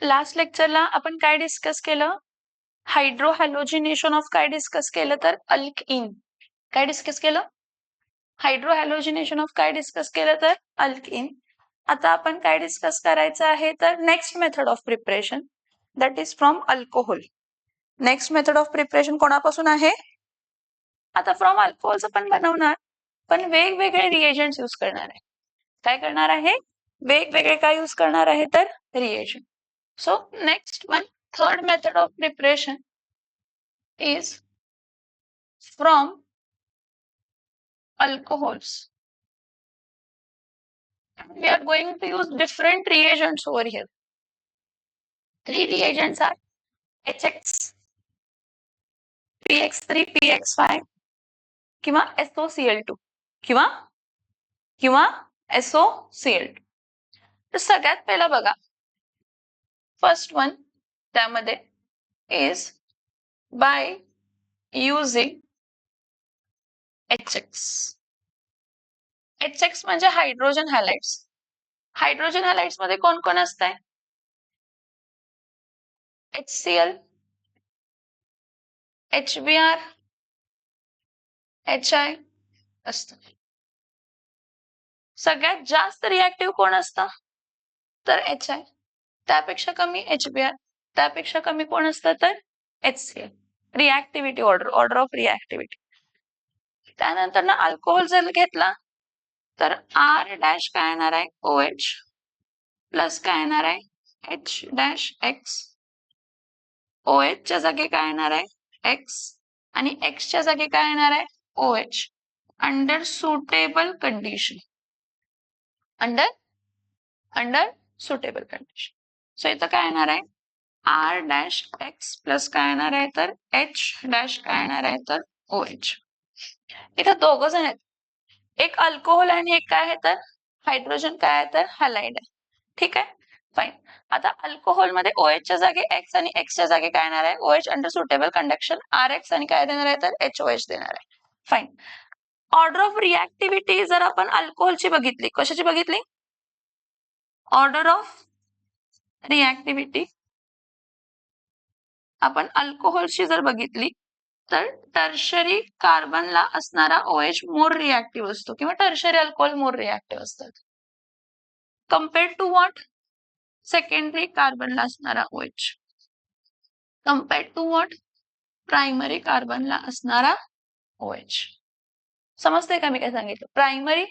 Last लेक्चरला आपण काय discuss केलं? हायड्रो हॅलोजिनेशन ऑफ काय डिस्कस केलं तर अल्कइन. काय डिस्कस केलं? हायड्रो हॅलोजिनेशन ऑफ काय डिस्कस केलं तर अल्कइन. आता आपण काय डिस्कस करायचं आहे तर next method of preparation, that is from alcohol. Next method of preparation कोणापासून आहे? आता फ्रॉम अल्कोहोलचं पण बनवणार, पण वेगवेगळे रिएजंट्स यूज करणार आहे. काय करणार आहे? वेगवेगळे काय यूज करणार आहे तर reagent. So next one, third method of preparation is from alcohols. We are going to use different reagents over here. Three reagents are HX, PX3, PX5 किंवा SOCl2 किंवा SOCl2. तर सगळ्यात पहिला बघा, फर्स्ट वन त्यामध्ये is by using HX. HX म्हणजे hydrogen हॅलाइड्स. Hydrogen हॅलाइड्स मध्ये कोण कोण असतंय? HCl, HBr, HI असतं. सगळ्यात जास्त रिएक्टिव्ह कोण असतं तर HI, त्यापेक्षा कमी HBr, त्यापेक्षा कमी कोण असतं तर HCl. Reactivity order of reactivity. त्यानंतर ना अल्कोहोल जर घेतला तर R डॅश काय येणार आहे OH प्लस काय येणार आहे H डॅश X. OH च्या जागी काय येणार आहे X आणि X च्या जागी काय येणार आहे OH under suitable condition. Under suitable condition. So इथं काय येणार आहे R डॅश X प्लस काय येणार आहे तर H डॅश काय येणार आहे तर OH. इथं दोघ जण आहेत, एक अल्कोहोल आणि एक काय आहे तर हायड्रोजन काय आहे तर हॅलाइड आहे. ठीक आहे, फाईन. आता अल्कोहोल मध्ये OH च्या जागी X आणि X च्या जागी काय येणार आहे OH under suitable conduction RX आणि काय देणार आहे तर HOH देणार आहे. फाईन. ऑर्डर ऑफ रिएक्टिव्हिटी जर आपण अल्कोहोलची बघितली, कशाची बघितली? ऑर्डर ऑफ रिएक्टिव्हिटी आपण अल्कोहोलची जर बघितली तर टर्शरी कार्बनला असणारा OH मोर रिएक्टिव्ह असतो किंवा टर्शरी अल्कोहोल मोर रिएक्टिव्ह असतात कम्पेअर्ड टू व्हॉट? सेकंडरी कार्बनला असणारा OH compared to what? Primary कार्बनला असणारा OH. समजतंय का मी काय सांगितलं? प्रायमरी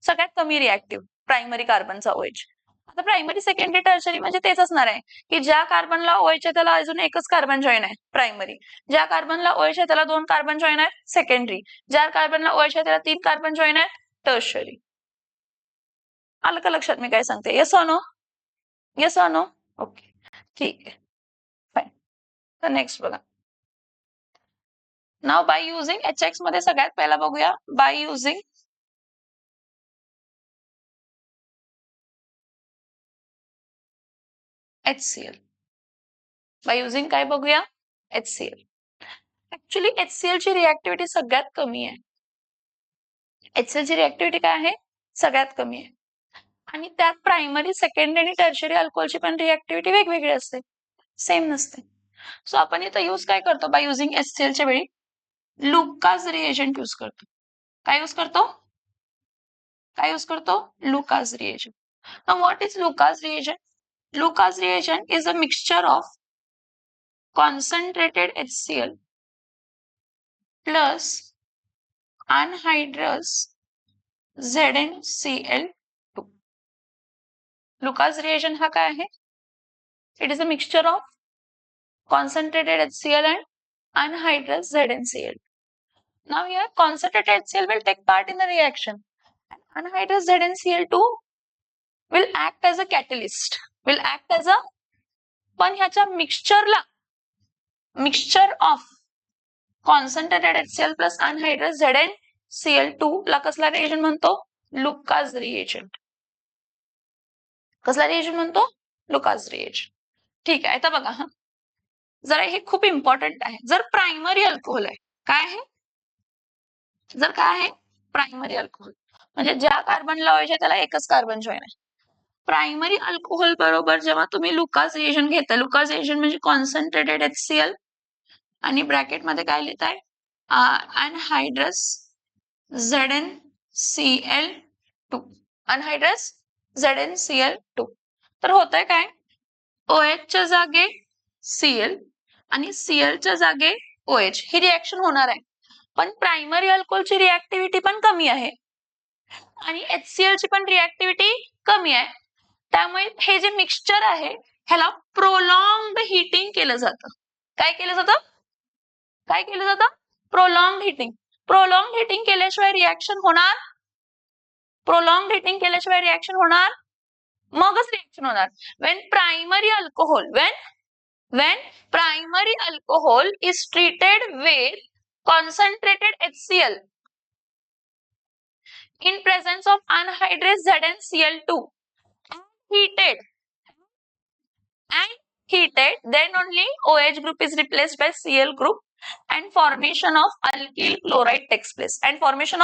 सगळ्यात कमी रिएक्टिव्ह प्रायमरी कार्बनचा OH. आता प्रायमरी सेकंडरी टर्शरी म्हणजे तेच असणार आहे की ज्या कार्बनला OH आहे त्याला अजून एकच कार्बन जॉईन आहे प्रायमरी, ज्या कार्बनला OH आहे त्याला 2 कार्बन जॉईन आहेत सेकंडरी, ज्या कार्बनला OH आहे त्याला 3 कार्बन जॉईन आहेत टर्शरी. आलं का लक्षात मी काय सांगते? Yes or no? Yes or no? Okay, ठीक आहे, फाईन. तर नेक्स्ट बघा, नाव बाय युजिंग HX मध्ये सगळ्यात पहिला बघूया by using HCl. By using काय बघूया? HCl. ऍक्च्युली HCl ची रिएक्टिव्हिटी सगळ्यात कमी आहे. HCl ची रिएक्टिव्हिटी काय आहे? सगळ्यात कमी आहे. आणि त्यात प्रायमरी सेकंडरी आणि टर्शरी अल्कोहोलची पण रिएक्टिव्हिटी वेगवेगळी असते, सेम नसते. सो आपण इथं यूज काय करतो बाय युजिंग HCl च्या वेळी? लुकास रिएजंट यूज करतो. काय यूज करतो? काय यूज करतो? Lucas reagent. Now what is Lucas reagent? Lucas reagent is a mixture of concentrated HCl plus anhydrous ZnCl2. Lucas reagent हा काय आहे? It is a mixture of concentrated HCl and anhydrous ZnCl. Now here concentrated HCl will take part in the reaction and anhydrous ZnCl2 will act as a catalyst, will act as a, पण ह्याच्या मिक्सचरला mixture of concentrated HCl plus anhydrous ZnCl2 ला कसला reagent म्हणतो? Lucas reagent. कसला reagent म्हणतो? Lucas reagent. ठीक आहे, आता बघा हा जरा हे खूप इम्पॉर्टंट आहे. जर प्रायमरी अल्कोहोल आहे, काय आहे? जर काय आहे? प्रायमरी अल्कोहोल म्हणजे ज्या कार्बनला OH आहे त्याला एकच कार्बन जॉईन आहे. प्रायमरी अल्कोहोल बरोबर जेव्हा तुम्ही लुकास रिएजन घेता, लुकास रिएजन म्हणजे कॉन्सन्ट्रेटेड HCl आणि ब्रॅकेटमध्ये काय लिहिताय अनहायड्रस ZnCl2 अनहायड्रस ZnCl2 तर होतंय काय OH च्या जागे Cl आणि Cl च्या जागे OH ही रिएक्शन होणार आहे पण प्रायमरी अल्कोहोलची रिएक्टिव्हिटी पण कमी आहे आणि HCl ची पण रिएक्टिव्हिटी कमी आहे त्यामुळे हे जे मिक्सचर आहे ह्याला प्रोलॉंग्ड हीटिंग केलं जातं काय केलं जातं प्रोलॉंग्ड हीटिंग केल्याशिवाय रिएक्शन होणार मगच रिएक्शन होणार when primary alcohol is treated with concentrated HCl in presence of anhydrous ZnCl2 heated then only OH group is replaced by Cl group and formation of alkyl chloride takes place and formation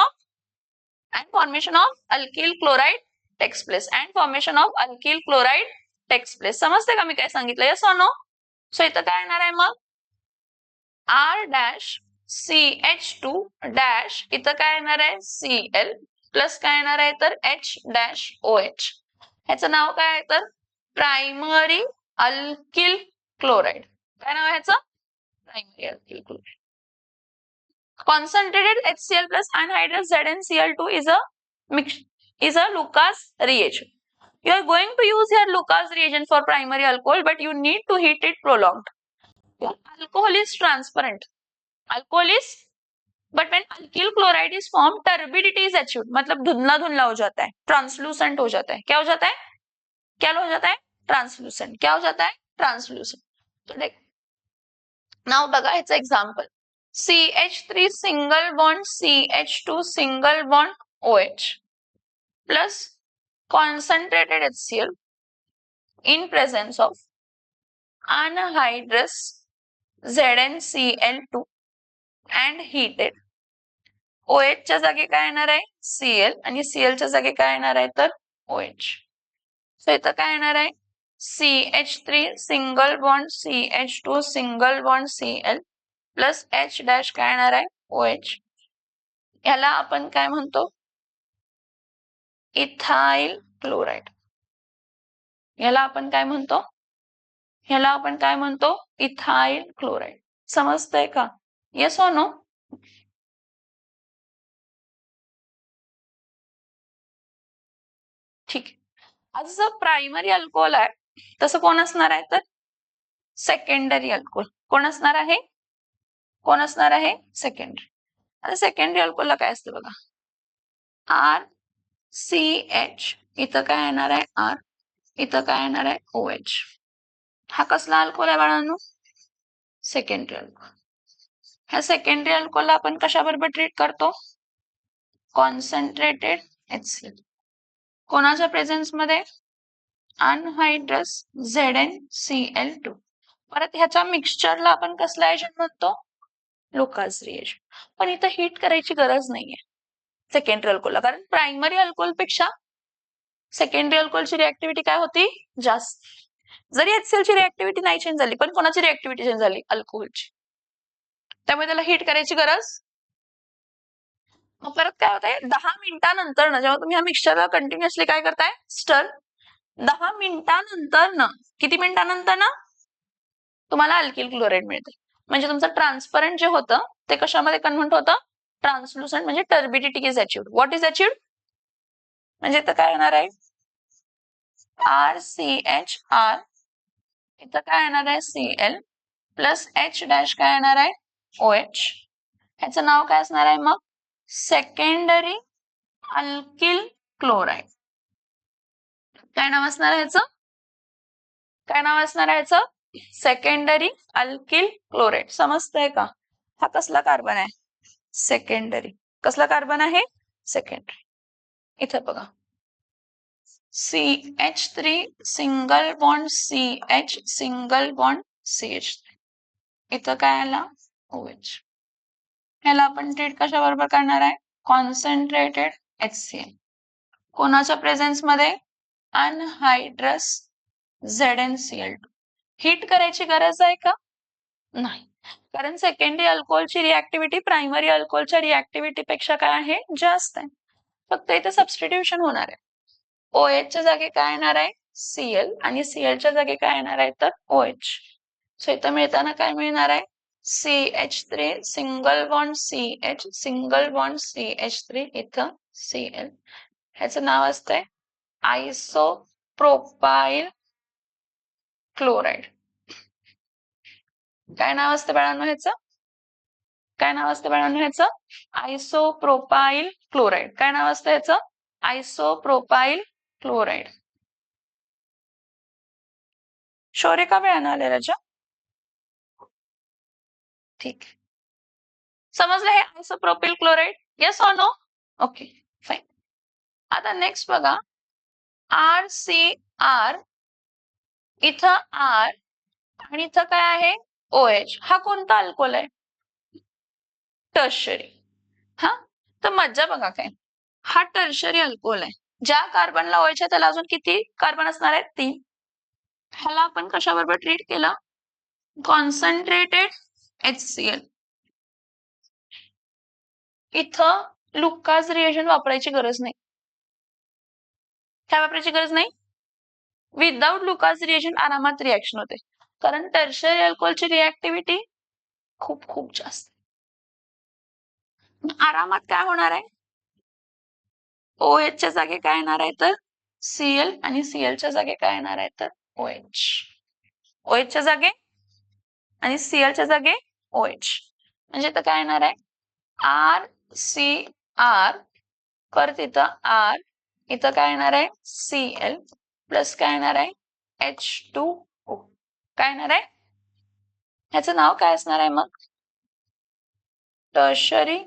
of alkyl chloride takes place समजते का मी काय सांगितलं yes or no so इथं काय येणार आहे मग R-CH2 dash इथं काय येणार आहे Cl प्लस काय येणार आहे तर H-OH ह्याचं नाव काय आहे तर प्रायमरी अल्किल क्लोराइड काय नाव आहे ह्याचं primary alkyl chloride concentrated HCl plus anhydrous ZnCl2 is a Lucas reagent. You are going to use here Lucas reagent for primary alcohol, but you need to heat it prolonged. Alcohol is transparent. But when alkyl chloride is formed, turbidity is achieved. मतलब धुंधला धुंधला हो जाता है, translucent हो जाता है. क्या हो जाता है? Translucent. क्या हो जाता है? Translucent. तो देख. Now बघा ह्याचं example. CH3 single bond CH2 single bond OH plus concentrated HCl in presence of anhydrous ZnCl2 and heated OH च्या जागी काय येणार आहे Cl आणि Cl च्या जागी काय येणार आहे तर OH सो इथं काय येणार आहे CH3 single bond CH2 single bond Cl plus H dash काय येणार आहे OH याला आपण काय म्हणतो इथाइल क्लोराइड याला आपण काय म्हणतो इथाइल क्लोराइड समजतंय का येस और नो ठीक आहे आज जसं प्रायमरी अल्कोहोल आहे तसं कोण असणार आहे तर सेकंडरी अल्कोहोल कोण असणार आहे सेकंडरी आता सेकंडरी अल्कोहोलला काय असतं बघा RCH इथं काय येणार आहे R इथं काय येणार आहे OH हा कसला अल्कोहोल आहे बाळांनो सेकंडरी अल्कोहोल ह्या सेकंडरी अल्कोहोलला आपण कशाबरोबर ट्रीट करतो कॉन्सन्ट्रेटेड HCl कोणाच्या प्रेझेन्स मध्ये अनहायड्रस ZnCl2 परत ह्याच्या मिक्सचरला आपण कसला एजंट म्हणतो लुकास रिएजंट पण इथं हीट करायची गरज नाहीये सेकंडरी अल्कोहोलला कारण प्रायमरी अल्कोहोल पेक्षा सेकंडरी अल्कोहोलची रिएक्टिव्हिटी काय होती जास्त जरी HCl ची रिएक्टिव्हिटी नाही चेंज झाली पण कोणाची रिएक्टिव्हिटी चेंज झाली अल्कोहोलची त्यामुळे त्याला हीट करायची गरज मग परत काय होतंय 10 मिनिटांनंतर ना जेव्हा तुम्ही हा मिक्सचरला कंटिन्युअसली काय करताय स्टर 10 मिनिटांनंतर ना किती मिनिटांनंतर ना तुम्हाला अल्किल क्लोराइड मिळते म्हणजे तुमचं ट्रान्सपरंट जे होतं ते कशामध्ये कन्व्हर्ट होतं ट्रान्सलुसंट म्हणजे turbidity is achieved what is achieved म्हणजे इथं काय येणार आहे RCHR इथं काय येणार आहे Cl प्लस H डॅश काय येणार आहे OH ह्याचं नाव काय असणार आहे मग सेकंडरी अल्किल क्लोराइड काय नाव असणार आहे ह्याचं सेकंडरी अल्किल क्लोराइड समजतंय का हा कसला कार्बन आहे सेकंडरी कसला कार्बन आहे सेकंडरी इथे बघा CH3 single bond CH single bond CH3 इथं काय आला OH ह्याला आपण ट्रीट कशा बरोबर करणार आहे कॉन्सन्ट्रेटेड HCl कोणाच्या प्रेझेन्स मध्ये अनहायड्रस ZnCl2. हिट करायची गरज आहे का? नाही, कारण सेकंडरी अल्कोहोलची रिॲक्टिव्हिटी प्रायमरी अल्कोहोलच्या रिॲक्टिव्हिटी पेक्षा काय आहे? जास्त आहे. फक्त इथे सबस्टिट्यूशन होणार आहे. OH च्या जागी काय येणार आहे? Cl आणि Cl च्या जागी काय येणार आहे? तर OH. सो इथं मिळताना काय मिळणार आहे? CH3 single bond CH single bond CH3 इथं Cl. ह्याचं नाव असतंय आयसोप्रोपाइल क्लोराइड. काय नाव असतं बाळांनो ह्याचं? काय नाव असतं बाळांनो ह्याचं? Isopropyl chloride. काय नाव असतं ह्याचं? Isopropyl chloride. शौर्य का वेळानं आले राजा? ठीक आहे. समजलं हे isopropyl chloride? Yes or no? Okay fine. आता नेक्स्ट बघा, RCr, इथं R आणि इथं काय आहे? OH. हा कोणता अल्कोहोल आहे? टर्शरी. हा, तर मज्जा बघा काय, हा टर्शरी अल्कोहोल आहे. ज्या कार्बनला OH आहे त्याला अजून किती कार्बन असणार आहेत? 3. ह्याला आपण कशाबरोबर ट्रीट केलं? Concentrated HCl. इथं लुकास रिएजंट वापरायची गरज नाही. काय वापरायची गरज नाही? विदाउट लुकास रिएजंट आरामात रिएक्शन होते, कारण टर्शरी अल्कोहोलची रिॲक्टिव्हिटी खूप खूप जास्त. आरामात काय होणार आहे? OH च्या जागी काय येणार आहे? तर Cl आणि Cl च्या जागी काय येणार आहे? तर OH. OH च्या जागी आणि Cl च्या जागी OH. म्हणजे इथं काय येणार आहे? RCr, परत इथं R, इथं काय येणार आहे? Cl प्लस काय येणार आहे? H2O. काय येणार आहे? ह्याचं नाव काय असणार आहे मग? Tertiary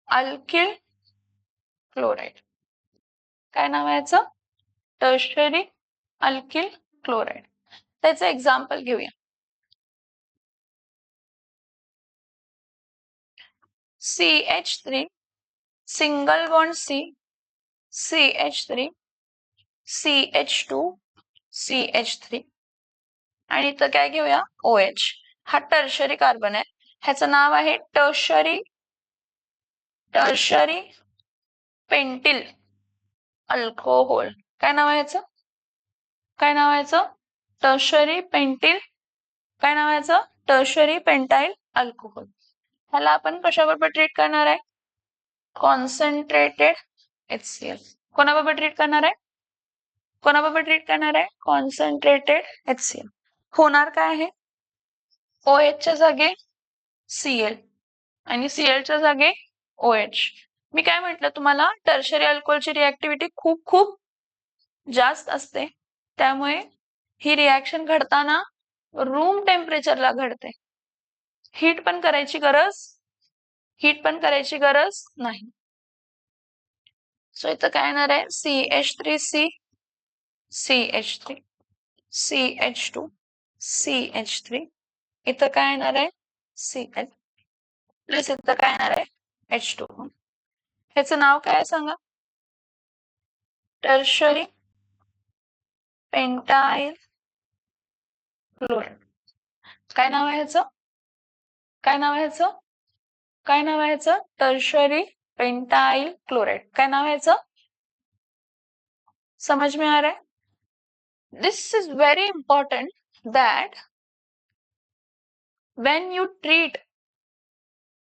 alkyl chloride. काय नाव आहे याचं? Tertiary alkyl chloride. त्याचं एक्झाम्पल घेऊया. CH3 single bond C, CH3 CH2 CH3 आणि इथं काय घेऊया? OH. हा टर्शरी कार्बन आहे, ह्याचं नाव आहे टर्शरी पेंटिल अल्कोहोल. काय नाव आहे ह्याचं? काय नाव आहे ह्याचं? Tertiary pentyl. काय नाव आहे ह्याचं? Tertiary pentyl alcohol. ह्याला आपण कशाबरोबर ट्रीट करणार आहे? Concentrated HCl. कोणाबरोबर ट्रीट करणार आहे? कोणाबरोबर ट्रीट करणार आहे? Concentrated HCl. होणार काय आहे? OH च्या जागी Cl आणि Cl च्या जागी OH. मी काय म्हटलं तुम्हाला? टर्शरी अल्कोहोलची रिॲक्टिव्हिटी खूप खूप जास्त असते, त्यामुळे ही रिॲक्शन घडताना रूम टेम्परेचरला घडते. हीट पण करायची गरज नाही. सो इथं काय येणार आहे? CH3C CH3 CH2 CH3. इथं काय येणार आहे? Cl प्लस इथं काय येणार आहे? H2O. ह्याचं नाव काय सांगा? Tertiary pentyl chloride. काय नाव आहे ह्याचं? काय नाव आहे ह्याचं? काय नाव आहे ह्याचं? Tertiary pentyl chloride. काय नाव आहे ह्याचं? समझ में आ रहा है? This is very important that when you treat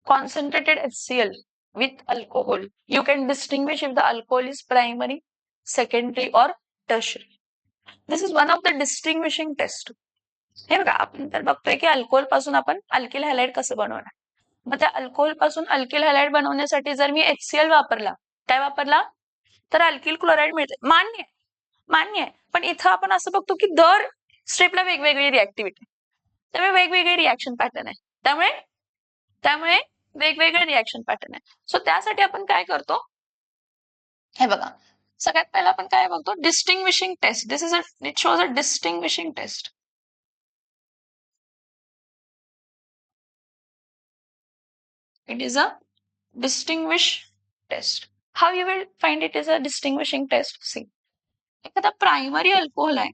concentrated HCl with alcohol, you can distinguish if the alcohol is primary, secondary or tertiary. This is one of the distinguishing test. हे बघा, आपण तर बघतोय की अल्कोहोल पासून आपण alkyl halide कसं बनवणार. मग त्या अल्कोहोल पासून अल्किल हॅलाइड बनवण्यासाठी जर मी HCl वापरला, काय वापरला? तर अल्किल क्लोराइड मिळते. मान्य आहे, पण इथं आपण असं बघतो की दर स्टेपला वेगवेगळी रिॲक्टिव्हिटी, त्यामुळे वेगवेगळे रिॲक्शन पॅटर्न आहे. त्यामुळे वेगवेगळे रिॲक्शन पॅटर्न आहे. सो त्यासाठी आपण काय करतो? हे बघा, सगळ्यात पहिला आपण काय बघतो? Distinguishing test. It shows a distinguishing test. It is a distinguish test. How you will find it is a distinguishing test? See, एखादा प्रायमरी अल्कोहोल आहे,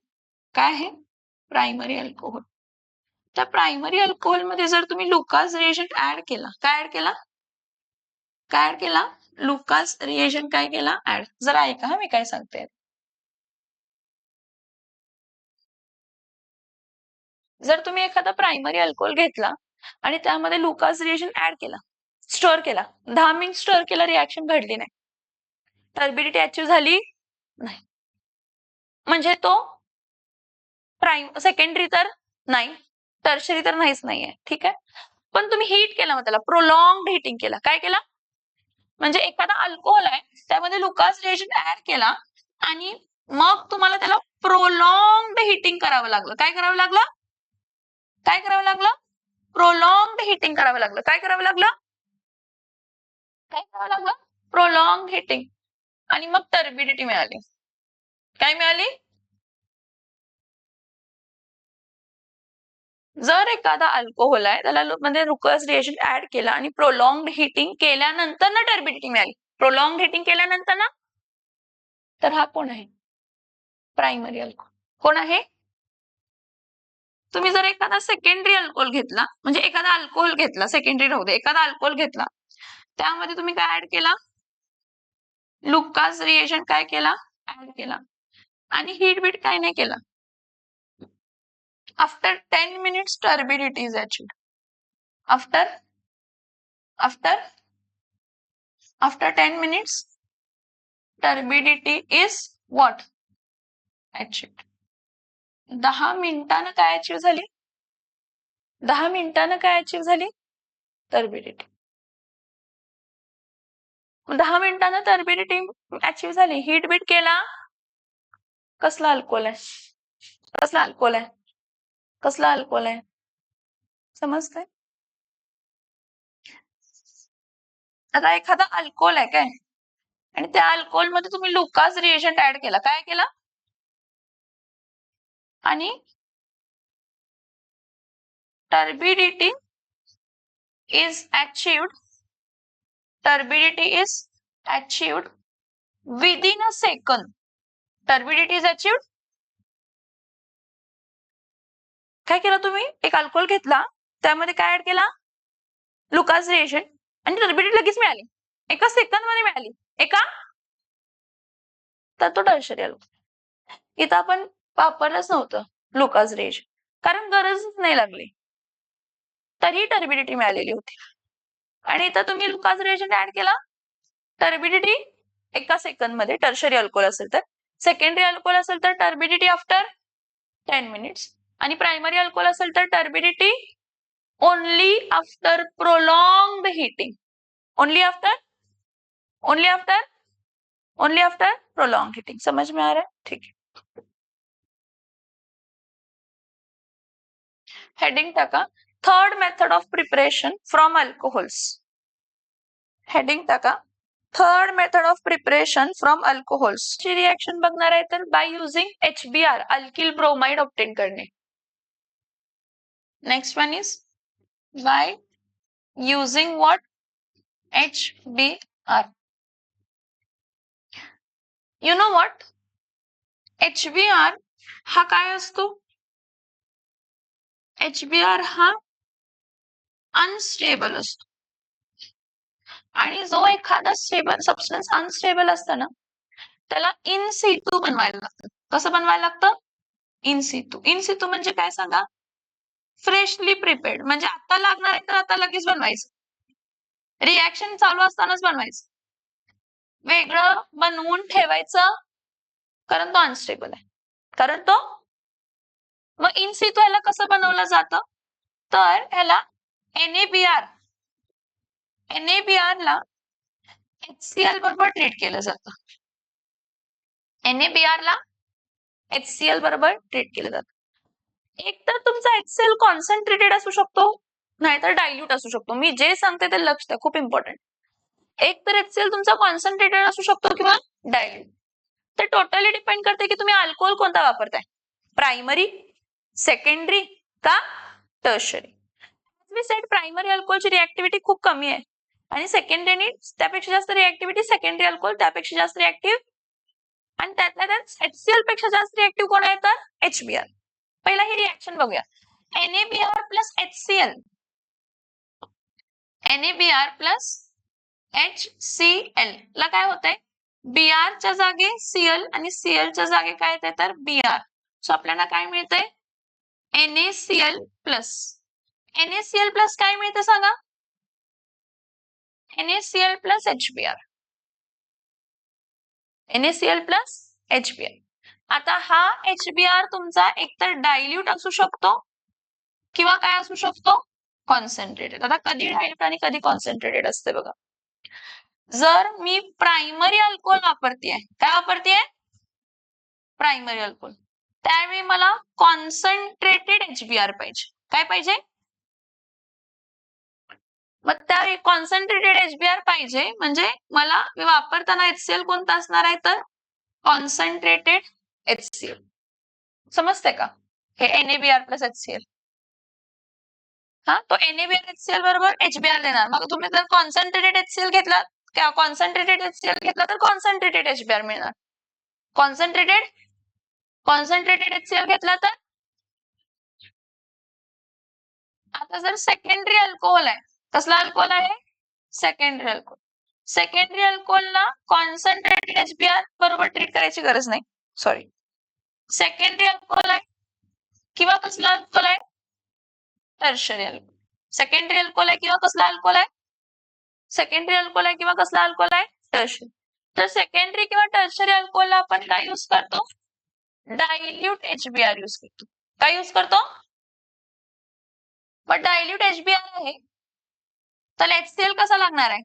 काय आहे प्रायमरी अल्कोहोल. त्या प्रायमरी अल्कोहोल मध्ये जर तुम्ही लुकास रिएजंट ऍड केला, काय ऍड केला, काय ऍड केला, लुकास रिएजंट काय केला ऍड. जरा ऐका हा मी काय सांगते. जर तुम्ही एखादा प्रायमरी अल्कोहोल घेतला आणि त्यामध्ये लुकास रिएजंट ऍड केला, स्टर केला, 10 मिनिट स्टर केला, रिॲक्शन घडली नाही, टर्बिडिटी अचीव्ह झाली नाही, म्हणजे तो सेकंडरी तर नाही, टर्शरी तर नाहीच नाहीये, ठीक आहे. पण तुम्ही हीट केला, मग त्याला प्रोलॉंग हीटिंग केला, काय केला, म्हणजे एखादा अल्कोहोल आहे त्यामध्ये लुकास रिएजंट ऍड केला आणि मग तुम्हाला त्याला प्रोलॉंग हीटिंग करावं लागलं. काय करावं लागलं, काय करावं लागलं, प्रोलॉंग हीटिंग करावं लागलं. काय करावं लागलं, काय करावं लागलं, प्रोलॉंग हीटिंग. आणि मग टर्बिडिटी मिळाली. काय मिळाली, जर एखादा अल्कोहोल आहे त्याला मध्ये लुकास रिएजंट ऍड केला आणि प्रोलॉंग हीटिंग केल्यानंतर ना टर्बिडिटी मिळाली, प्रोलॉंग हीटिंग केल्यानंतर ना, तर हा कोण आहे, प्रायमरी अल्कोहोल. कोण आहे, तुम्ही जर एखादा सेकंडरी अल्कोहोल घेतला, म्हणजे एखादा अल्कोहोल घेतला, सेकंडरी राहू दे, एखादा अल्कोहोल घेतला, त्यामध्ये तुम्ही काय ऍड केला, लुकास रिएजंट काय केला ऍड केला आणि हीट बीट काय नाही केला. After 10 minutes turbidity is achieved. After 10 minutes turbidity is what achieved. 10 मिनिटांना काय अचीव्ह झाली, 10 मिनिटांना काय अचीव्ह झाली, टर्बिडिटी. 10 मिनिटांना टर्बिडिटी अचीव्ह झाली, हीट बीट केला, कसला अल्कोहोल आहे, कसला अल्कोहोल आहे, कसला अल्कोहोल आहे, समजतंय. आता एखादा अल्कोहोल आहे काय, आणि त्या अल्कोहोल मध्ये तुम्ही लुकास रिएजंट ऍड केला, काय केला, आणि turbidity is achieved within a second. Turbidity is achieved. काय केलं तुम्ही, एक अल्कोहोल घेतला, त्यामध्ये काय ऍड केला, लुकास रिएजंट, आणि टर्बिडिटी लगेच मिळाली, एका सेकंद मध्ये मिळाली, एका, तर तो टर्शरी अल्कोहोल. इथं आपण वापरलंच नव्हतं लुकास रिएजंट, कारण गरजच नाही लागली, तरी टर्बिडिटी मिळालेली होती. आणि इथं तुम्ही लुकास रिएजंट ऍड केला, टर्बिडिटी एका सेकंद मध्ये, टर्शरी अल्कोहोल असेल तर. सेकंडरी अल्कोहोल असेल तर टर्बिडिटी आफ्टर 10 मिनिट्स, आणि प्रायमरी अल्कोहोल असेल तर turbidity only after prolonged heating, only after prolong heating. समझ में आ रहा है, ठीक है. हेडिंग टाका, third method of preparation from alcohols. Heading टाका, third method of preparation from alcohols. ची रिएक्शन बघणार आहे तर by using HBr, alkyl bromide obtain करणे. Next one is by using what, HBr. You know what, HBr हा काय असतो, HBr हा अनस्टेबल असतो, आणि जो एखादा स्टेबल सबस्टन्स अनस्टेबल असतं ना, त्याला इन सितू बनवायला लागतं. कसं बनवायला लागतं, इन सितू. इन सितू म्हणजे काय सांगा, फ्रेशली प्रिपेअर्ड, म्हणजे आता लागणार आहे तर आता लगेच बनवायचं, रिॲक्शन चालू असतानाच बनवायचं, वेगळं बनवून ठेवायचं, कारण तो अनस्टेबल आहे, कारण तो. मग इन सितू ह्याला कसं बनवलं जातं, तर ह्याला NaBr ला HCl बरोबर ट्रीट केलं जातं, NaBr ला HCl बरोबर ट्रीट केलं जातं. एक तर तुमचा HCl कॉन्सन्ट्रेटेड असू शकतो, नाहीतर डायल्यूट असू शकतो. मी जे सांगते ते लक्ष द्या, खूप इम्पॉर्टंट. एक तर HCl तुमचा कॉन्सन्ट्रेटेड असू शकतो किंवा डायल्यूट. तर टोटली डिपेंड करते की तुम्ही अल्कोहोल कोणता वापरताय, प्रायमरी, सेकंडरी का टर्शरी. मी सेट प्रायमरी अल्कोहोलची रिएक्टिव्हिटी खूप कमी आहे, आणि सेकंडरी त्यापेक्षा जास्त रिएक्टिव्हिटी, सेकंडरी अल्कोहोल त्यापेक्षा जास्त रिएक्टिव्ह आणि त्यातल्या त्यात HCl पेक्षा जास्त रिएक्टिव्ह कोण आहे तर HBr. पहिला ही रिएक्शन बघूया. NaBr plus HCl, NaBr plus HCl ला काय होतंय, Br च्या जागी Cl आणि Cl च्या जागी काय येते तर Br. सो आपल्याला काय मिळतंय NaCl प्लस, NaCl प्लस काय मिळतं सांगा, NaCl plus HBr, NaCl plus HBr. आता हा HBr तुमचा एकतर डायल्यूट असू शकतो किंवा काय असू शकतो कॉन्सन्ट्रेटेड. आता कधी डायल्यूट आणि कधी कॉन्सन्ट्रेटेड असते बघा. जर मी प्रायमरी अल्कोहोल वापरतेय, काय वापरतेय प्रायमरी अल्कोहोल, त्यावेळी मला कॉन्सन्ट्रेटेड HBr पाहिजे. काय पाहिजे, मग त्या कॉन्सन्ट्रेटेड HBr पाहिजे म्हणजे मला वापरताना HCl कोणता असणार आहे तर कॉन्सन्ट्रेटेड HCl. समजते का, हे NaBr प्लस HCl. हा, तो NaBr HCl बरोबर HBr देणार. मग तुम्ही जर कॉन्सन्ट्रेटेड HCl घेतला, कॉन्सन्ट्रेटेड HCl घेतला तर कॉन्सन्ट्रेटेड HBr मिळणार. कॉन्सन्ट्रेटेड HCl घेतला तर, आता जर सेकंडरी अल्कोहोल आहे, कसला अल्कोहोल आहे सेकंडरी अल्कोहोल, सेकंडरी अल्कोहोलला कॉन्सन्ट्रेटेड HBr बरोबर ट्रीट करायची गरज नाही. सॉरी, सेकंडरी अल्कोहोल आहे किंवा कसला अल्कोहोल आहे टर्शरी अल्कोहोल. सेकंडरी अल्कोहोल आहे किंवा कसला अल्कोहोल आहे, सेकंडरी अल्कोहोल आहे किंवा कसला अल्कोहोल आहे टर्शरी. तर सेकंडरी किंवा टर्शरी अल्कोहोलला आपण काय यूज करतो, डायल्यूट HBr यूज करतो. काय यूज करतो, पण डायल्यूट HBr आहे तर HCl कसा लागणार आहे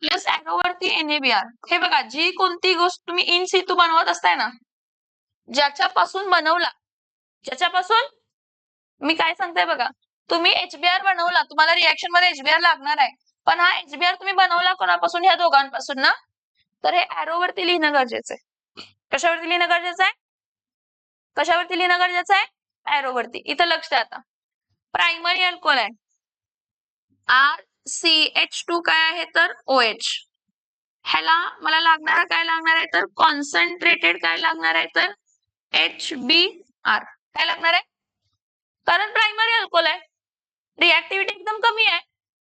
प्लस एरो वरती NaBr. हे बघा, जी कोणती गोष्ट तुम्ही इन सितू बनवत असताय ना, ज्याच्यापासून बनवला, ज्याच्यापासून, मी काय सांगते बघा, तुम्ही HBr बनवला, तुम्हाला रिएक्शन मध्ये HBr लागणार आहे, पण हा HBr तुम्ही बनवला कोणापासून, ह्या दोघांपासून ना, तर हे एरो वरती लिहिणं गरजेचं आहे. कशावरती लिहिणं गरजेचं आहे, कशावरती लिहिणं गरजेचं आहे, एरो वरती. इथं लक्ष द्या. आता प्रायमरी अल्कोहोल आहे RCH2 काय आहे तर OH. ह्याला मला लागणार काय लागणार आहे तर कॉन्सन्ट्रेटेड काय लागणार आहे तर HBr. काय लागणार आहे, कारण प्रायमरी अल्कोहोल आहे, रिएक्टिव्हिटी एकदम कमी आहे.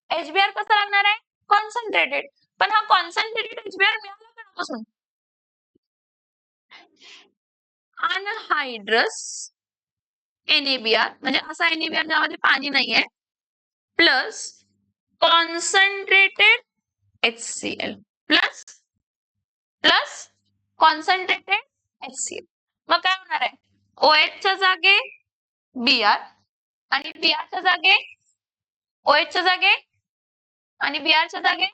HBr कसं लागणार आहे कॉन्सन्ट्रेटेड. पण हा कॉन्सन्ट्रेटेड HBr मिळाला कोणापासून, अनहायड्रस NaBr, म्हणजे असा NaBr ज्यामध्ये पाणी नाहीये, plus concentrated HCl plus concentrated HCl. मग काय होणार आहे, OH च्या जागे Br आणि Br च्या जागे OH च्या जागे आणि Br च्या जागे,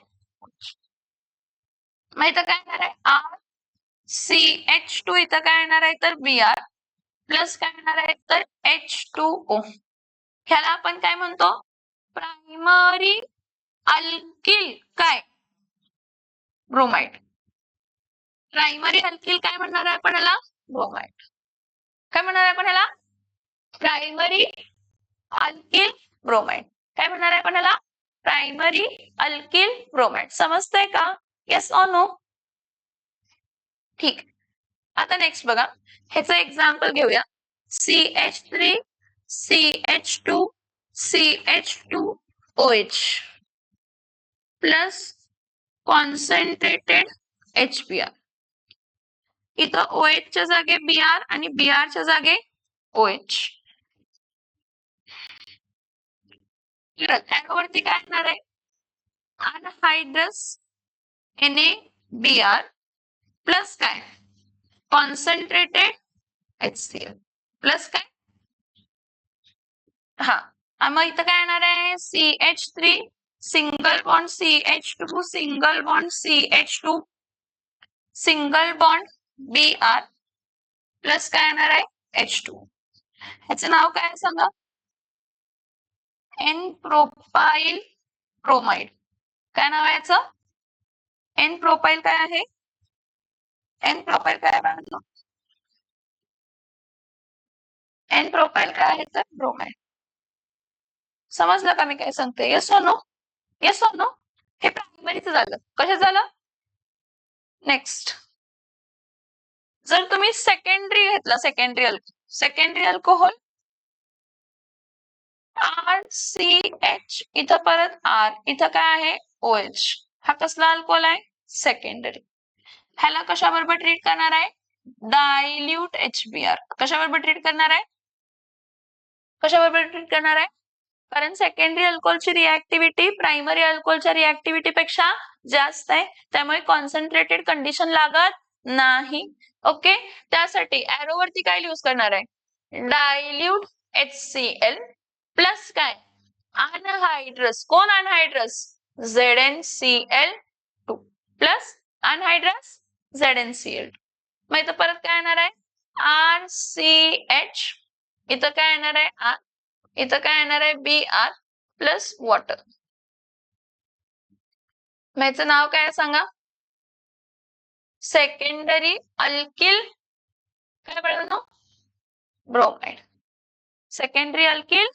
माहित काय येणार आहे RCH2, इथं काय येणार आहे तर Br प्लस काय येणार आहे तर H2O. ह्याला आपण काय म्हणतो प्रायमरी अल्किल काय ब्रोमाइड. प्रायमरी अल्किल काय म्हणणार आहे आपण ह्याला ब्रोमाइड. काय म्हणणार आहे आपण ह्याला प्रायमरी अल्किल ब्रोमाइड. काय म्हणणार आहे आपण ह्याला प्रायमरी अल्किल ब्रोमाइड. समजतंय का, येस ऑर नो. ठीक, आता नेक्स्ट बघा, ह्याचं एक्झाम्पल घेऊया. CH3 CH2 CH2OH plus concentrated HBr. इथं OH च्या जागे Br आणि Br च्या जागे OH. त्यावरती काय येणार आहे अनहायड्रस NaBr प्लस काय कॉन्सन्ट्रेटेड HCl प्लस काय, हा मग इथं काय येणार आहे CH3 single bond CH2 single bond CH2 single bond Br plus काय येणार आहे H2. ह्याचं नाव काय सांगा, N प्रोपाइल ब्रोमाइड. काय नाव आहे याचं, N प्रोपाइल काय आहे, N प्रोपाइल काय आहे, N प्रोपाइल काय आहे तर ब्रोमाइड. समजलं का मी काय सांगते, येस और नो, येस और नो. हे प्रायमरीचं झालं. कशाचं झालं नेक्स्ट, जर तुम्ही सेकंडरी घेतला, सेकंडरी अल्कोहोल RCH, इथं परत R, इथं काय आहे OH, हा कसला अल्कोहोल आहे सेकंडरी. ह्याला कशाबरोबर ट्रीट करणार आहे डायल्यूट HBr. कशाबरोबर ट्रीट करणार आहे, कशाबरोबर ट्रीट करणार आहे, कारण सेकंडरी अल्कोहोलची रिएक्टिव्हिटी प्रायमरी अल्कोहोलच्या रिएक्टिव्हिटी पेक्षा जास्त आहे, त्यामुळे कॉन्सन्ट्रेटेड कंडिशन लागत नाही. ओके, त्यासाठी एरो वरती काय यूज करणार आहे डायल्यूट HCl प्लस काय अनहायड्रस. कोण अनहायड्रस ZnCl2 प्लस अनहायड्रस ZnCl2. मग इथं परत काय येणार आहे RCH, इथं काय येणार आहे R, इथं काय येणार आहे Br प्लस वॉटर. मग याचं नाव काय सांगा, सेकंडरी अल्किल काय बनवतो ब्रोमाइड. सेकंडरी अल्किल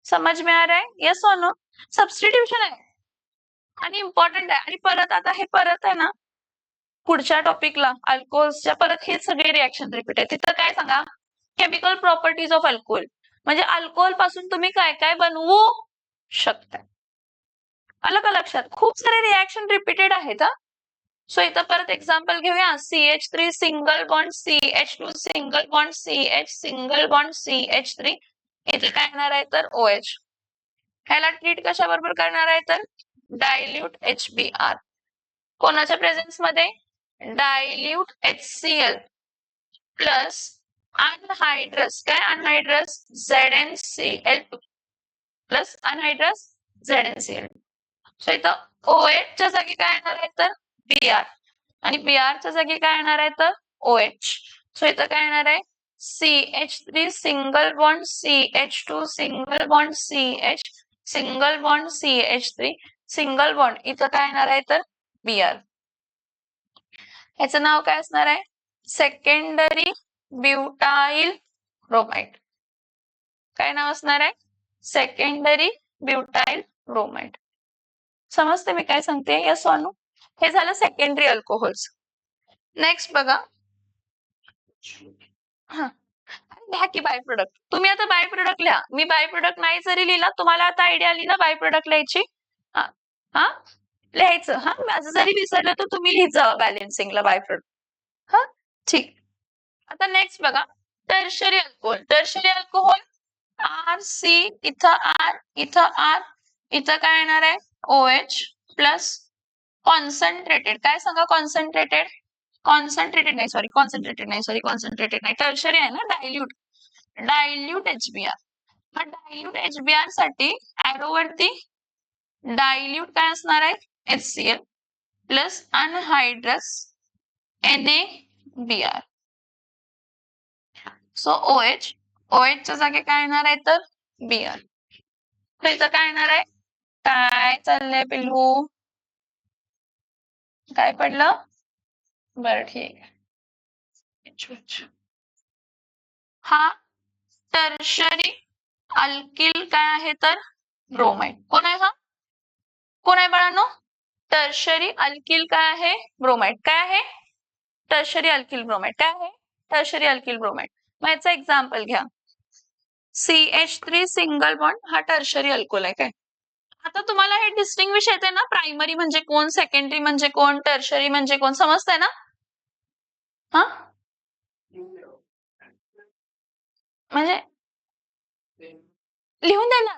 समझ में आ रहा है यस और नो. सबस्टिट्यूशन आहे आणि इम्पॉर्टंट आहे. आणि परत आता हे परत आहे ना पुढच्या टॉपिकला अल्कोहोल्सच्या परत हे सगळे रिएक्शन रिपीट आहे. तिथं काय सांगा केमिकल प्रॉपर्टीज ऑफ अल्कोहोल, म्हणजे अल्कोहोल पासून तुम्ही काय काय बनवू शकता. आलं का लक्षात, खूप सारे रिएक्शन रिपीटेड आहेत. सो इथं परत एक्झाम्पल घेऊया, CH3 single bond CH2 single bond CH single bond CH3, इथे काय येणार आहे तर OH. ह्याला ट्रीट कशा बरोबर करणार आहे तर डायल्यूट HBr. कोणाच्या प्रेझेन्स मध्ये डायल्यूट HCl प्लस अनहायड्रस काय अनहायड्रस ZnCl2 plus anhydrous ZnCl2. So इथं OH च्या जागी काय येणार आहे तर Br आणि Br च्या जागी काय येणार आहे तर OH. सो इथं काय येणार आहे CH3 single bond CH2 single bond CH single bond CH3 single bond, इथं काय येणार आहे तर Br. ह्याचं नाव काय असणार आहे सेकंडरी ब्युटाइल ब्रोमाइड. काय नाव असणार आहे सेकंडरी ब्युटाइल ब्रोमाइड. समजते मी काय सांगते यस और नो. हे झालं सेकंडरी अल्कोहोल्स. नेक्स्ट बघा, हा लिहा की बाय प्रोडक्ट. तुम्ही आता बाय प्रोडक्ट लिहा, मी बाय प्रोडक्ट नाही जरी लिहिला तुम्हाला आता आयडिया आली ना बाय प्रोडक्ट लिहायची. हा लिहायचं, हा माझं जरी विसरलं तर तुम्ही लिहित जावा बॅलेन्सिंगला बाय प्रोडक्ट. हा ठीक. आता नेक्स्ट बघा tertiary alcohol. Tertiary alcohol RC, इथं R, इथं R, इथं काय येणार आहे OH प्लस कॉन्सन्ट्रेटेड. काय सांगा कॉन्सन्ट्रेटेड, कॉन्सन्ट्रेटेड नाही टर्शरी आहे ना डायल्यूट, डायल्यूट HBr. मग डायल्यूट HBr साठी एरो वरती डायल्यूट काय असणार आहे HCl plus anhydrous NaBr. So OH, OH च्या जागी काय येणार आहे तर Br. तर इथं काय येणार आहे, काय चाललंय पिल्लू, काय पडलं बरं ठीक आहे. हा टर्शरी अल्किल काय आहे तर ब्रोमाइड. कोण आहे हा, कोण आहे बाळांनो टर्शरी अल्किल काय आहे ब्रोमाइड. काय आहे टर्शरी अल्किल ब्रोमाइड, काय आहे टर्शरी अल्किल ब्रोमाइड. मग याचं एक्झाम्पल घ्या CH3 सिंगल बॉन्ड, हा टर्शरी अल्कोहोल आहे काय. आता तुम्हाला हे डिस्टिंग्विश येते ना प्रायमरी म्हणजे कोण सेकंडरी म्हणजे कोण टर्शरी म्हणजे कोण समजतंय ना. हा म्हणजे लिहून देणार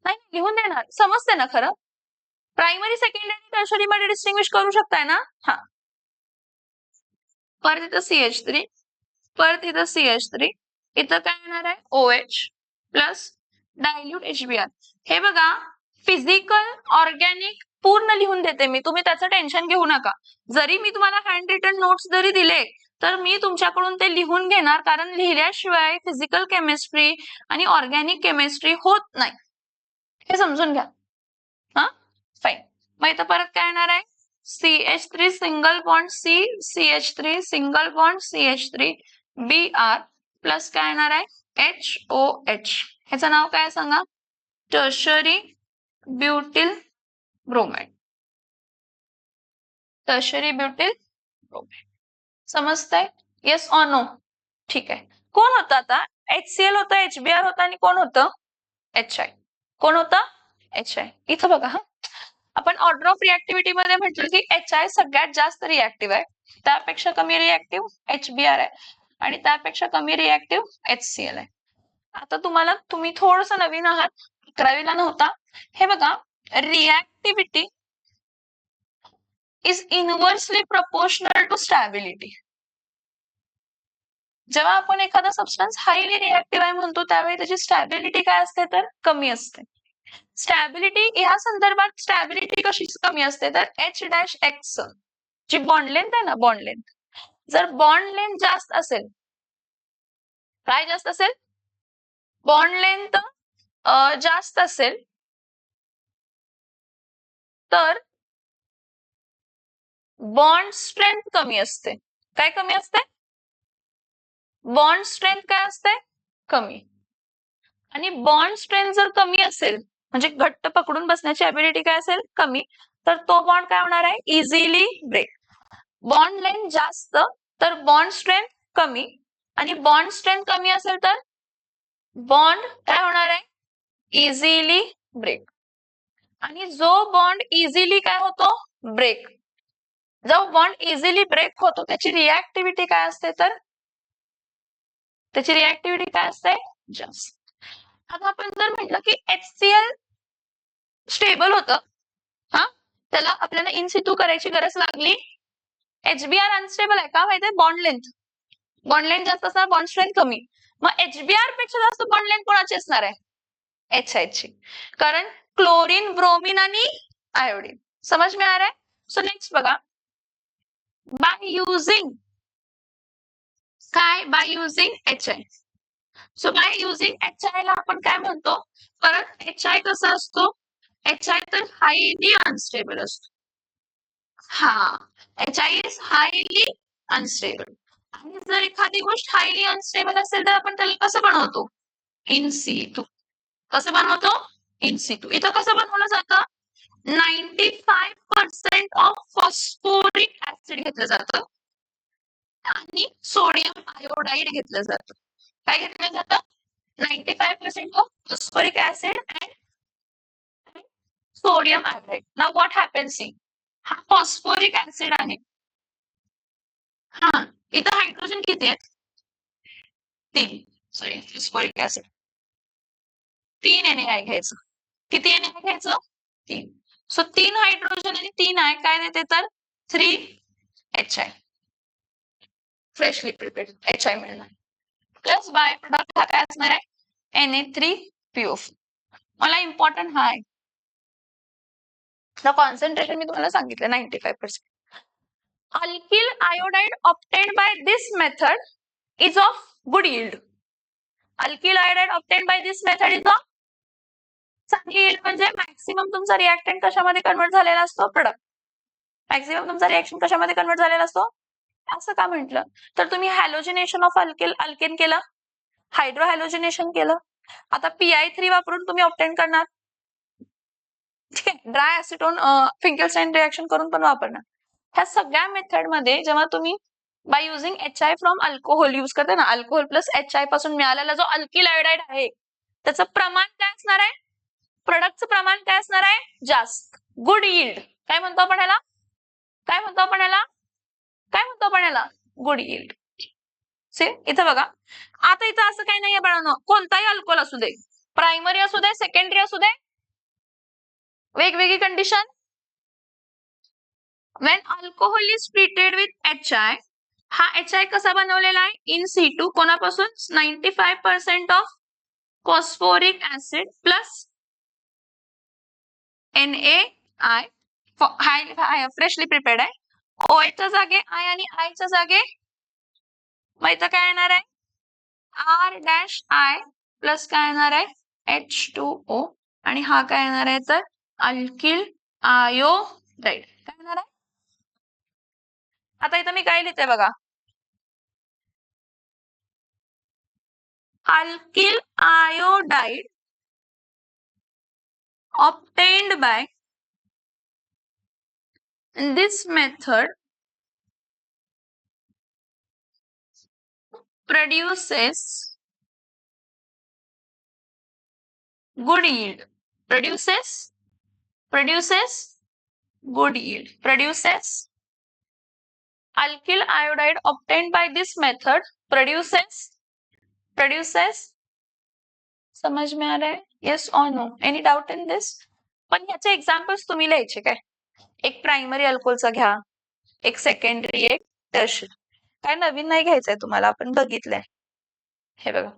नाही, लिहून देणार समजते ना खरं. प्रायमरी सेकंडरी टर्शरी मध्ये डिस्टिंग्विश करू शकताय ना. हा परत इथं CH3, परत इथं CH3, इथं काय येणार आहे OH प्लस डायल्यूट HBr. हे बघा फिजिकल ऑर्गॅनिक पूर्ण लिहून देते मी, तुम्ही त्याचं टेन्शन घेऊ नका. जरी मी तुम्हाला हँड रिटन नोट्स जरी दिले तर मी तुमच्याकडून ते लिहून घेणार, कारण लिहिल्याशिवाय फिजिकल केमिस्ट्री आणि ऑर्गॅनिक केमिस्ट्री होत नाही, हे समजून घ्या. हा फाईन. मग इथं परत काय येणार आहे CH3 single bond C, CH3 single bond CH3 Br plus काय येणार आहे HOH. ह्याचं नाव काय सांगा tertiary butyl bromide. Tertiary butyl bromide. समजतंय? Yes or no? ठीक आहे. कोण होतं आता? HCl होतं, HBr होतं आणि कोण होतं? HI. कोण होतं? HI. इथं बघा हा, आपण ऑर्डर ऑफ रिएक्टिव्हिटी मध्ये म्हटलं की HI सगळ्यात जास्त रिएक्टिव्ह आहे, त्यापेक्षा कमी रिएक्टिव्ह HBr आहे आणि त्यापेक्षा कमी रिएक्टिव्ह HCl आहे. आता तुम्ही थोडस नवीन आहात, 11वीला नव्हता. हे बघा, reactivity is inversely proportional to stability. जेव्हा आपण एखादा सबस्टन्स हायली रिएक्टिव्ह आहे म्हणतो त्यावेळी त्याची स्टॅबिलिटी काय असते तर कमी असते. स्टॅबिलिटी या संदर्भात स्टॅबिलिटी कशी कमी असते तर H-X जी बॉन्ड लेंथ आहे ना, बॉन्ड लेंथ, जर बॉन्ड लेंथ जास्त असेल, काय जास्त असेल? बॉन्ड लेंथ जास्त असेल तर बॉन्ड स्ट्रेंथ कमी असते. काय कमी असते? बॉन्ड स्ट्रेंथ काय असते? कमी. आणि बॉन्ड स्ट्रेंथ जर कमी असेल म्हणजे घट्ट पकडून बसण्याची ॲबिलिटी काय असेल? कमी, तर तो बॉन्ड काय होणार आहे? Easily break. बॉन्ड लेंथ जास्त तर बॉन्ड स्ट्रेंथ कमी, आणि बॉन्ड स्ट्रेंथ कमी असेल तर बॉन्ड काय होणार आहे? Easily break. आणि जो बॉन्ड इझिली काय होतो? ब्रेक. जो बॉन्ड इझिली ब्रेक होतो त्याची रिएक्टिव्हिटी काय असते तर त्याची रिएक्टिव्हिटी काय असते? जास्त. आता आपण जर म्हटलं की HCl स्टेबल होतं, हा, त्याला आपल्याला इन सिटू करायची गरज लागली. HBr अनस्टेबल आहे का माहितीये? बॉन्ड लेंथ जास्त असणार, बॉन्ड स्ट्रेंथ कमी. मग HBr पेक्षा जास्त बॉन्ड लेंथ कोणाची असणार आहे? HI ची. कारण क्लोरीन, ब्रोमीन आणि आयोडीन. समज में आ रहा है? सो नेक्स्ट बघा, बाय युझिंग काय? By using HI. So by using HI ला आपण काय म्हणतो? परत HI कसा असतो? HI तर हायली अनस्टेबल असतो. हा, HI इज हायली अनस्टेबल. आणि जर एखादी गोष्ट हायली अनस्टेबल असेल तर आपण त्याला कसं बनवतो? इन सिटू. कसं बनवतो? इन सिटू. इथं कसं बनवलं जातं? 95% ऑफ फॉस्फोरिक ऍसिड घेतलं जातं आणि सोडियम आयोडाईड घेतलं जातं. काय घेतलं जातं? 95% of phosphoric acid and sodium iodide. Now what happens? हा फॉस्फोरिक ऍसिड आहे. हा, इथं हायड्रोजन किती आहेत? 3. सॉरी, फॉस्फोरिक ऍसिड 3 NaI घ्यायचं. किती NaI घ्यायचं? 3. सो 3 हायड्रोजन आणि 3 आय काय देते तर 3HI. फ्रेशली प्रिपेअर्ड HI मिळणार. प्लस बाय प्रोडक्ट हा काय असणार आहे? Na3PO4. मला इम्पॉर्टंट हा आहे. कॉन्सन्ट्रेशन मी तुम्हाला सांगितलं 95%. Alkyl iodide obtained by this method is of good yield. Alkyl iodide obtained by this method is of चांगली yield म्हणजे मॅक्सिमम तुमचा रिएक्टंट कशामध्ये कन्वर्ट झालेला असतो? प्रोडक्ट. मॅक्सिमम तुमचा रिएक्शन कशामध्ये कन्वर्ट झालेला असतो? असं का म्हटलं तर तुम्ही हॅलोजिनेशन ऑफ अल्केन केलं, हायड्रो हॅलोजिनेशन केलं. आता PI3 वापरून तुम्ही ऑब्टेन करणार. ठीक आहे, ड्राय ऍसिटोन फिंकेलस्टाईन रिएक्शन करून पण वापरणार. ह्या सगळ्या मेथड मध्ये जेव्हा तुम्ही by using HI from alcohol use करता ना, अल्कोहोल प्लस HI पासून मिळालेला जो अल्किल आयोडाईड आहे त्याचं प्रमाण काय असणार आहे? प्रोडक्टचं प्रमाण काय असणार आहे? जास्त. Good yield. काय म्हणतो आपण याला? काय म्हणतो आपण याला? काय म्हणतो आपण याला? Good yield. इथं बघा, आता इथं असं काही नाहीये बाळांनो, कोणताही अल्कोहोल असू दे, प्रायमरी असू दे, सेकंडरी असू दे, वेगवेगळी condition. When alcohol is treated with HI, हा HI कसा बनवलेला आहे? In situ. कोणापासून? 95% of phosphoric acid plus NaI. Freshly prepared आहे. OH च्या जागे I आणि I च्या जागे मग इथं काय येणार आहे? R-I प्लस काय येणार आहे? H2O. आणि हा काय येणार आहे तर अल्किल आयोडाईड. काय येणार आहे? आता इथं मी काय लिहिते बघा, alkyl iodide obtained by This method produces good yield. Produces good yield. Produces alkyl iodide obtained by this method produces समझ में आ रहा है? Yes or no? Any doubt in this? पण याचे एक्झाम्पल्स तुम्ही लिहायचे काय? एक प्रायमरी अल्कोहोलचा घ्या, एक सेकंडरी, एक टर्शरी. काय नवीन नाही घ्यायचंय तुम्हाला, आपण बघितलंय. हे बघा,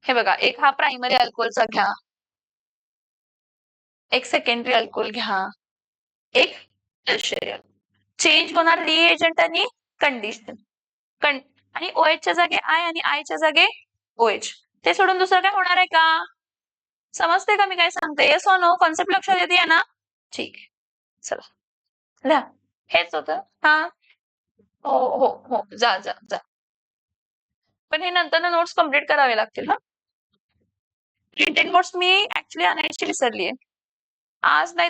हे बघा, एक हा प्रायमरी अल्कोहोलचा घ्या, एक सेकंडरी अल्कोहोल घ्या, एक टर्शरी. चेंज होणार रिएजंट आणि कंडिशन. आणि OH च्या जागे आय आणि आय च्या जागे OH. ते सोडून दुसरं काय होणार आहे का? समजते का मी काय सांगते? येस और नो? कॉन्सेप्ट लक्षात येते ना? ठीक आहे, चला लिहा. हेच होतं. हा, हो हो हो, जा जा जा. पण हे नंतर नोट्स कम्प्लीट करावे लागतील. हा, प्रिंटेड नोट्स मी ऍक्च्युली आणायची विसरलीये आज, नाही